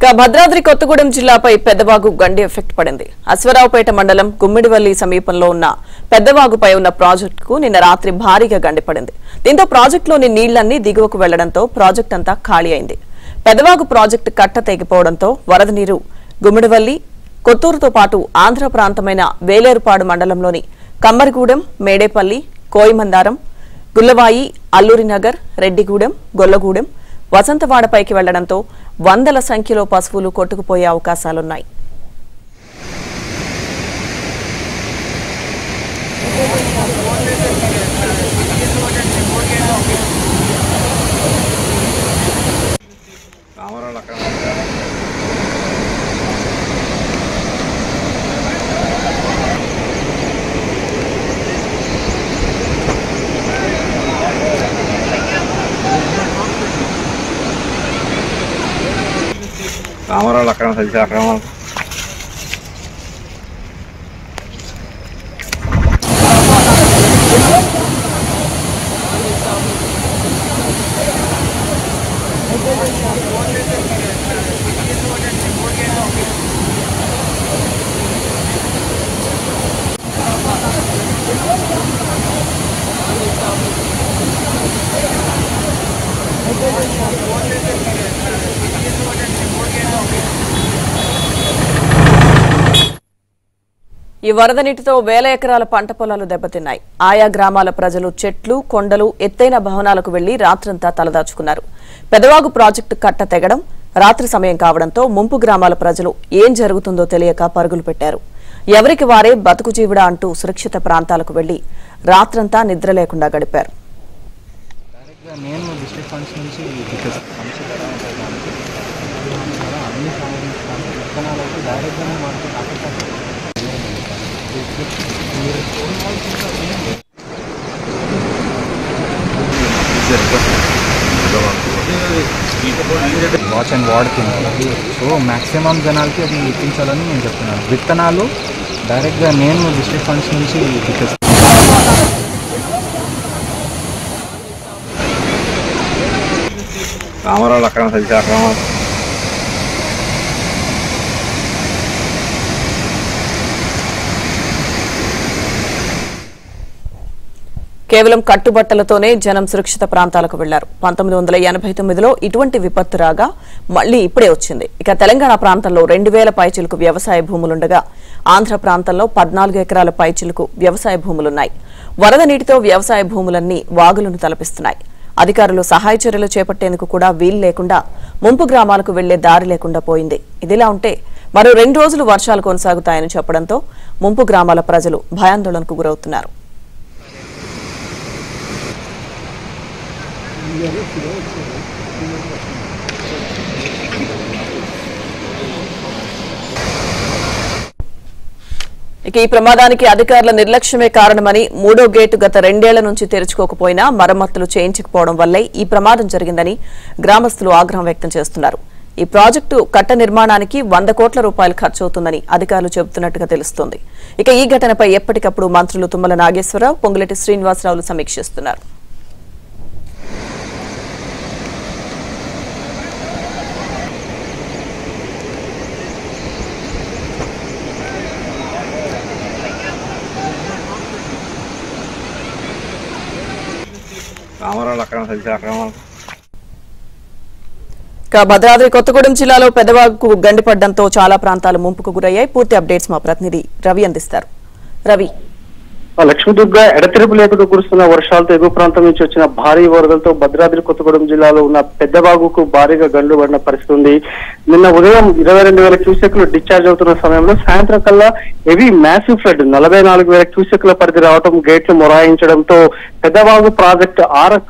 భద్రాద్రి కొత్తగూడెం జిల్లాపై పెద్దవాగు గండి effect పడింది. అశ్వరావుపేట మండలం గుమ్మిడివల్లి సమీపంలో ఉన్న పెద్దవాగుపై ఉన్న ప్రాజెక్టుకు నిన్న రాత్రి భారీగా గండి పడింది. దీంతో ప్రాజెక్టులోని నీళ్లన్నీ దిగువకు వెళ్లడంతో ప్రాజెక్టు అంతా ఖాళీ అయింది. పెద్దవాగు ప్రాజెక్టు కట్ట తెగిపోవడంతో వరద నీరు గుమ్మిడివల్లి, కొత్తూరుతో పాటు ఆంధ్ర ప్రాంతమైన వేలేరుపాడు మండలంలోని కమ్మరిగూడెం, మేడేపల్లి, కోయిమందారం, గుల్లవాయి, అల్లూరినగర్, రెడ్డిగూడెం, గొల్లగూడెం, వసంతవాడపైకి వెళ్లడంతో వందల సంఖ్యలో పశువులు కొట్టుకుపోయే అవకాశాలున్నాయి. కామరాలు అక్కడ సరిగ్గా అక్రమాలు ఈ వరద నీటితో వేల ఎకరాల పంట పొలాలు దెబ్బతిన్నాయి. ఆయా గ్రామాల ప్రజలు చెట్లు, కొండలు, ఎత్తైన భవనాలకు వెళ్లి రాత్రంతా తలదాచుకున్నారు. పెదవాగు ప్రాజెక్టు కట్ట తెగడం రాత్రి సమయం కావడంతో ముంపు గ్రామాల ప్రజలు ఏం జరుగుతుందో తెలియక పరుగులు పెట్టారు. ఎవరికి వారే బతుకు జీవుడా అంటూ సురక్షిత ప్రాంతాలకు వెళ్లి రాత్రంతా నిద్ర లేకుండా గడిపారు. వాచ్ అండ్ వార్డ్ కింద సో మ్యాక్సిమం జనాలకి అది ఇప్పించాలని నేను చెప్తున్నాను. విత్తనాలు డైరెక్ట్గా నేను డిస్ట్రిక్ట్ ఫండ్స్ నుంచి ఇప్పిస్తాను. కామరాలు అక్కడ సరిగ్గా అక్రమాలు కేవలం కట్టుబట్టలతోనే జనం సురక్షిత ప్రాంతాలకు వెళ్లారు. 1989లో ఇటువంటి విపత్తు రాగా మళ్లీ ఇప్పుడే వచ్చింది. ఇక తెలంగాణ ప్రాంతంలో 2000 పైచిలకు వ్యవసాయ భూములుండగా ఆంధ్ర ప్రాంతంలో 14 ఎకరాల పైచిలకు వ్యవసాయ భూములున్నాయి. వరద నీటితో వ్యవసాయ భూములన్నీ వాగులను తలపిస్తున్నాయి. అధికారులు సహాయ చర్యలు చేపట్టేందుకు కూడా వీలు లేకుండా ముంపు గ్రామాలకు వెళ్లే దారి లేకుండా పోయింది. ఇదిలా ఉంటే మరో 2 రోజులు వర్షాలు కొనసాగుతాయని చెప్పడంతో ముంపు గ్రామాల ప్రజలు భయాందోళనకు గురవుతున్నారు. ఇక ఈ ప్రమాదానికి అధికారుల నిర్లక్ష్యమే కారణమని, 3వ గేటు గత 2 ఏళ్ల నుంచి తెరుచుకోకపోయినా మరమ్మతులు చేయించకపోవడం వల్లే ఈ ప్రమాదం జరిగిందని గ్రామస్తులు ఆగ్రహం వ్యక్తం చేస్తున్నారు. ఈ ప్రాజెక్టు కట్ట నిర్మాణానికి 100 కోట్ల రూపాయలు ఖర్చవుతుందని అధికారులు చెబుతున్నట్టుగా తెలుస్తోంది. ఇక ఈ ఘటనపై ఎప్పటికప్పుడు మంత్రులు తుమ్మల నాగేశ్వరరావు, పొంగులేటి శ్రీనివాసరావులు సమీక్షిస్తున్నారు. కామరాలు అక్కడ సరిగ్గా అక్రమాలు భద్రాద్రి కొత్తగూడెం జిల్లాలో పెద్దవాగుకు గండిపడడంతో చాలా ప్రాంతాలు ముంపుకు గురయ్యాయి. పూర్తి అప్డేట్స్ మా ప్రతినిధి రవి అందిస్తారు. రవి, లక్ష్మీదుర్గ ఎడతెరిపి లేకుండా కురుస్తున్న వర్షాలతో ఎగువ ప్రాంతం నుంచి వచ్చిన భారీ వరదలతో భద్రాద్రి కొత్తగూడెం జిల్లాలో ఉన్న పెద్దవాగుకు భారీగా గండ్లు పడిన పరిస్థితి ఉంది. నిన్న ఉదయం 22,000 క్యూసెక్లు డిశ్చార్జ్ అవుతున్న సమయంలో సాయంత్రం కల్లా హెవీ మ్యాసివ్ ఫ్లడ్ 44,000 క్యూసెక్ల పరిధి రావడం, గేట్లు మొరాయించడంతో పెద్దవాగు ప్రాజెక్టు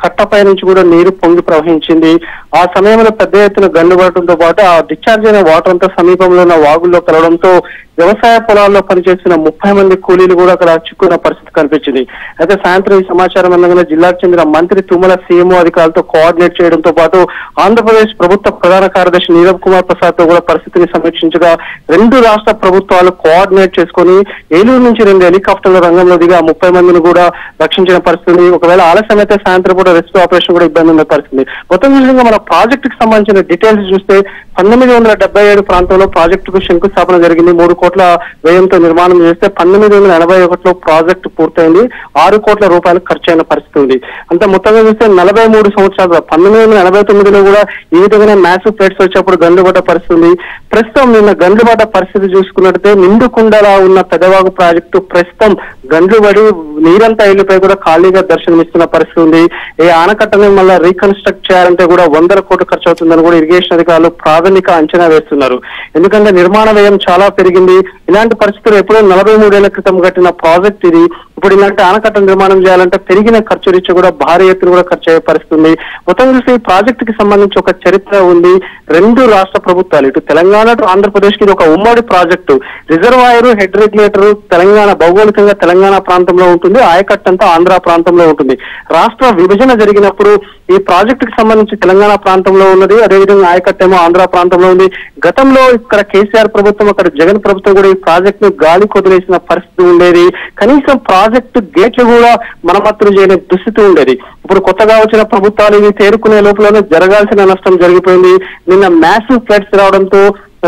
కట్టపై నుంచి కూడా నీరు పొంగి ప్రవహించింది. ఆ సమయంలో పెద్ద ఎత్తున గండ్లు పడటంతో పాటు ఆ డిశ్చార్జ్ అయిన వాటర్ అంతా సమీపంలో ఉన్న వాగుల్లో కలవడంతో వ్యవసాయ పొలాల్లో పనిచేస్తున్న 30 మంది కూలీలు కూడా అక్కడ చిక్కున్న పరిస్థితి కనిపించింది. అయితే సాయంత్రం ఈ సమాచారం అందగానే జిల్లాకు చెందిన మంత్రి తుమ్మల సీఎంఓ అధికారులతో కోఆర్డినేట్ చేయడంతో పాటు ఆంధ్రప్రదేశ్ ప్రభుత్వ ప్రధాన కార్యదర్శి నీరబ్ కుమార్ ప్రసాద్ తో కూడా పరిస్థితిని సమీక్షించగా 2 రాష్ట్ర ప్రభుత్వాలు కోఆర్డినేట్ చేసుకుని ఏలూరు నుంచి 2 హెలికాప్టర్ల రంగంలో దిగా 30 మందిని కూడా రక్షించిన పరిస్థితి. ఒకవేళ ఆలస్యం అయితే సాయంత్రం కూడా రెస్క్యూ ఆపరేషన్ కూడా ఇబ్బంది ఉన్న పరిస్థితి. మొత్తం విధంగా మన ప్రాజెక్టుకి సంబంధించిన డీటెయిల్స్ చూస్తే 1977 ప్రాంతంలో ప్రాజెక్టుకు శంకుస్థాపన జరిగింది. 3 కోట్ల వ్యయంతో నిర్మాణం చేస్తే 1981లో ప్రాజెక్టు పూర్తయింది. 6 కోట్ల రూపాయలు ఖర్చు అయిన పరిస్థితి ఉంది. అంత మొత్తంగా చూస్తే 43 సంవత్సరాలు 1989లో కూడా ఈ విధంగానే మ్యాసివ్ ఫ్లడ్స్ వచ్చేప్పుడు గండ్లుబడ్డ పరిస్థితి ఉంది. ప్రస్తుతం నిన్న గండ్లుబడ్డ పరిస్థితి చూసుకున్నట్లయితే నిండుకుండలా ఉన్న పెదవాగు ప్రాజెక్టు ప్రస్తుతం గండ్లుబడి నీరంతా ఇళ్లపై కూడా ఖాళీగా దర్శనమిస్తున్న పరిస్థితి ఉంది. ఈ ఆనకట్టని మళ్ళీ రీకన్స్ట్రక్ట్ చేయాలంటే కూడా 100 కోట్లు ఖర్చు అవుతుందని కూడా ఇరిగేషన్ అధికారులు ప్రాథమిక అంచనా వేస్తున్నారు. ఎందుకంటే నిర్మాణ వ్యయం చాలా పెరిగింది. ఇలాంటి పరిస్థితులు ఎప్పుడో 43 ఏళ్ల క్రితం కట్టిన ప్రాజెక్ట్ ఇది. ఇప్పుడు ఇలాంటి ఆనకట్ట నిర్మాణం చేయాలంటే పెరిగిన ఖర్చు రీత్యా కూడా భారీ ఎత్తున కూడా ఖర్చు అయ్యే పరిస్థితి ఉంది. మొత్తం చూసి ఈ ప్రాజెక్టు కి సంబంధించి ఒక చరిత్ర ఉంది. 2 రాష్ట్ర ప్రభుత్వాలు ఇటు తెలంగాణ టు ఆంధ్రప్రదేశ్ కి ఇది ఒక ఉమ్మడి project. Reservoir head regulator Telangana భౌగోళికంగా తెలంగాణ ప్రాంతంలో ఉంటుంది, ఆయకట్టు అంతా ఆంధ్ర ప్రాంతంలో ఉంటుంది. రాష్ట్ర విభజన జరిగినప్పుడు ఈ ప్రాజెక్టుకి సంబంధించి తెలంగాణ ప్రాంతంలో ఉన్నది, అదేవిధంగా ఆయకట్టేమో ఆంధ్ర ప్రాంతంలో ఉంది. గతంలో ఇక్కడ కేసీఆర్ ప్రభుత్వం, అక్కడ జగన్ ప్రభుత్వం కూడా ఈ ప్రాజెక్ట్ ను గాలి కొదిలేసిన పరిస్థితి ఉండేది. కనీసం ప్రాజెక్టు గేట్లు కూడా మరమ్మతులు చేయని దుస్థితి ఉండేది. ఇప్పుడు కొత్తగా వచ్చిన ప్రభుత్వాలు ఇవి తేరుకునే లోపలనే జరగాల్సిన నష్టం జరిగిపోయింది. నిన్న మ్యాసివ్ ఫ్లడ్స్ రావడంతో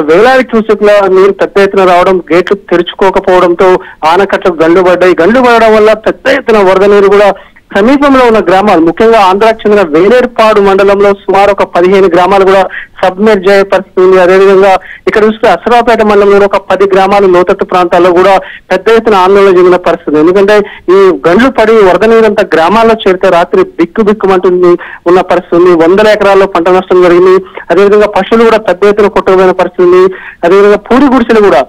వేలాది క్యూసెక్ల నీరు పెద్ద ఎత్తున రావడం, గేట్లు తెరుచుకోకపోవడంతో ఆనకట్టలు గండ్లుబడ్డాయి. గండ్లుపడడం వల్ల పెద్ద ఎత్తున వరద నీరు కూడా సమీపంలో ఉన్న గ్రామాలు, ముఖ్యంగా ఆంధ్రాకు చెందిన వేలేరుపాడు మండలంలో సుమారు ఒక 15 గ్రామాలు కూడా సబ్మెర్జ్ అయ్యే పరిస్థితి ఉంది. అదేవిధంగా ఇక్కడ చూస్తే అసరాపేట మండలంలో ఒక 10 గ్రామాలు లోతట్టు ప్రాంతాల్లో కూడా పెద్ద ఎత్తున ఆందోళన చెందిన పరిస్థితి. ఎందుకంటే ఈ గండ్లు పడి వరద నీరంతా గ్రామాల్లో చేరితే రాత్రి బిక్కుమంటుంది ఉన్న పరిస్థితి ఉంది. 100 ఎకరాల్లో పంట నష్టం జరిగింది. అదేవిధంగా పశువులు కూడా పెద్ద ఎత్తున కొట్టుకుపోయిన పరిస్థితి ఉంది. అదేవిధంగా పూరి గుడిసెలు కూడా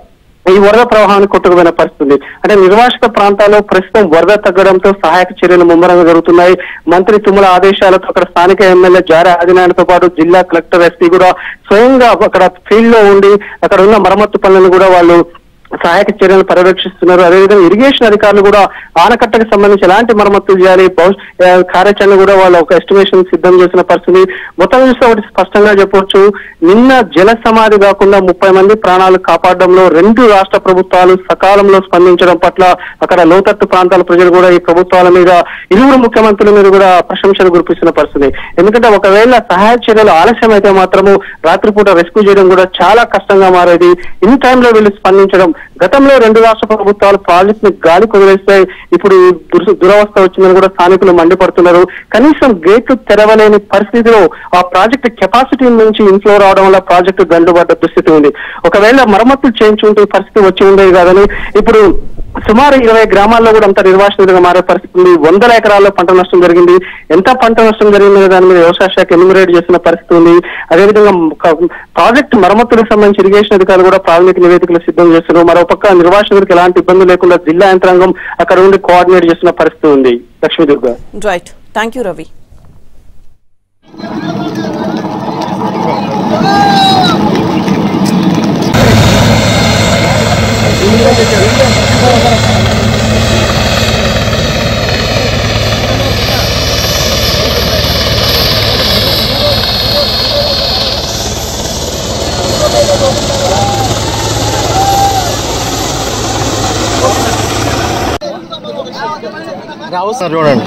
ఈ వరద ప్రవాహాన్ని కొట్టుకుపోయిన పరిస్థితి. అంటే నిర్వాసిత ప్రాంతాల్లో ప్రస్తుతం వరద తగ్గడంతో సహాయక చర్యలు ముమ్మరంగా జరుగుతున్నాయి. మంత్రి తుమ్మల ఆదేశాలతో అక్కడ స్థానిక ఎమ్మెల్యే జారే ఆదినారాయణతో పాటు జిల్లా కలెక్టర్, ఎస్పీ కూడా స్వయంగా అక్కడ ఫీల్డ్ లో ఉండి అక్కడ ఉన్న మరమ్మత్తు పనులను కూడా వాళ్ళు సహాయక చర్యలు పర్యవేక్షిస్తున్నారు. అదేవిధంగా ఇరిగేషన్ అధికారులు కూడా ఆనకట్టకు సంబంధించి ఎలాంటి మరమ్మతులు చేయాలి కార్యాచరణ కూడా వాళ్ళు ఒక ఎస్టిమేషన్ సిద్ధం చేసిన పరిస్థితి. మొత్తం చూస్తే ఒకటి స్పష్టంగా చెప్పవచ్చు, నిన్న జల సమాధి కాకుండా 30 మంది ప్రాణాలు కాపాడడంలో 2 రాష్ట్ర ప్రభుత్వాలు సకాలంలో స్పందించడం పట్ల అక్కడ లోతట్టు ప్రాంతాల ప్రజలు కూడా ఈ ప్రభుత్వాల మీద, ఇరువురు ముఖ్యమంత్రుల మీద కూడా ప్రశంసలు కురిపిస్తున్న పరిస్థితి. ఎందుకంటే ఒకవేళ సహాయ చర్యలు ఆలస్యం అయితే మాత్రము రాత్రిపూట రెస్క్యూ చేయడం కూడా చాలా కష్టంగా మారేది. ఇన్ టైంలో వీళ్ళు స్పందించడం, గతంలో 2 రాష్ట్ర ప్రభుత్వాలు ప్రాజెక్ట్ ని గాలి కుదిరేస్తే ఇప్పుడు దురవస్థ వచ్చిందని కూడా స్థానికులు మండిపడుతున్నారు. కనీసం గేట్లు తెరవలేని పరిస్థితిలో ఆ ప్రాజెక్టు కెపాసిటీ నుంచి ఇన్ఫ్లో రావడం వల్ల ప్రాజెక్టు గండుబడ్డ దుస్థితి ఉంది. ఒకవేళ మరమ్మతులు చేయించుంటే ఈ పరిస్థితి వచ్చి ఉండేది కాదని ఇప్పుడు సుమారు 20 గ్రామాల్లో కూడా అంత నిర్వాసితులుగా మారే పరిస్థితి ఉంది. 100 ఎకరాల్లో పంట నష్టం జరిగింది. ఎంత పంట నష్టం జరిగిందనే దాని మీద వ్యవసాయ శాఖ ఎన్యూమరేట్ చేసిన పరిస్థితి ఉంది. అదేవిధంగా ప్రాజెక్టు మరమ్మతులకు సంబంధించి ఇరిగేషన్ అధికారులు కూడా ప్రాథమిక నివేదికలు సిద్ధం చేస్తున్నారు. మరోపక్క నిర్వాసితులకు ఎలాంటి ఇబ్బంది లేకుండా జిల్లా యంత్రాంగం అక్కడ ఉండి కోఆర్డినేట్ చేస్తున్న పరిస్థితి ఉంది. Lakshmi Durga. Right, thank you Ravi. Rao sir చూడండి.